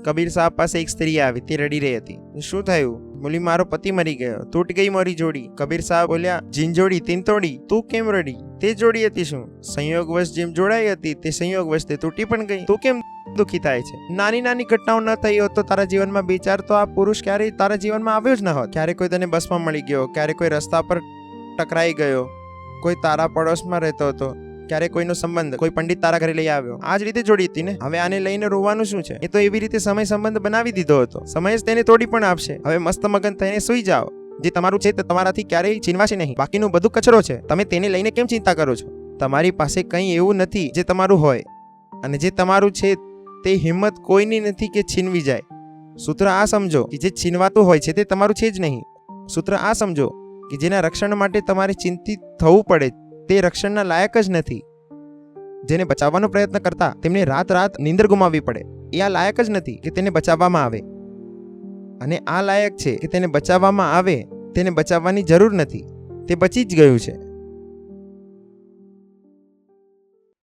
કબીર સાહેબ પાસે એક સ્ત્રી આવી, તે રડી રહી હતી. શું થયું? બોલી, મારો પતિ મરી ગયો, તૂટ ગઈ મારી જોડી. કબીર સાહેબ બોલ્યા, જીન જોડી તીન તોડી, તું કેમ રડી? તે જોડી હતી શું? સંયોગવશ જેમ જોડાઈ હતી તે સંયોગવશ તે તૂટી પણ ગઈ. તું કેમ દુઃખી થાય છે? નાની નાની ઘટનાઓ ન થઈ હોત તો તારા જીવનમાં વિચાર તો આ પુરુષ ક્યારેય તારા જીવનમાં આવ્યો જ ન હોત. ક્યારે કોઈ તને બસમાં મળી ગયો, ક્યારે કોઈ રસ્તા પર ટકરાઈ ગયો, કોઈ તારા પડોશમાં રહેતો હતો, ક્યારે કોઈનો સંબંધ કોઈ પંડિત તારા ઘરે લઈ આવ્યો. આ જ રીતે જોડી હતી ને. હવે આને લઈને રોવાનું શું છે? એ તો એવી રીતે સમય સંબંધ બનાવી દીધો હતો. સમય જ તેને તોડી પણ આપશે. હવે મસ્ત મગન થઈને સુઈ જાઓ. જે તમારું છે તે તમારાથી ક્યારેય છીનવાશે નહીં. બાકીનું બધું કચરો છે. તમે તેને લઈને કેમ ચિંતા કરો છો? તમારી પાસે કંઈ એવું નથી જે તમારું હોય, અને જે તમારું છે તે હિંમત કોઈની નથી કે છીનવી જાય. સૂત્ર આ સમજો કે જે છીનવાતું હોય છે તે તમારું છે જ નહીં. સૂત્ર આ સમજો કે જેના રક્ષણ માટે તમારે ચિંતિત થવું પડે તે રક્ષણના લાયક જ નથી. જેને બચાવવાનો પ્રયત્ન કરતા તેમને રાત રાત નીંદર ગુમાવવી પડે, એ આ લાયક જ નથી કે તેને બચાવવામાં આવે. અને આ લાયક છે કે તેને બચાવવામાં આવે. તેને બચાવવાની જરૂર નથી, તે બચી જ ગયું છે.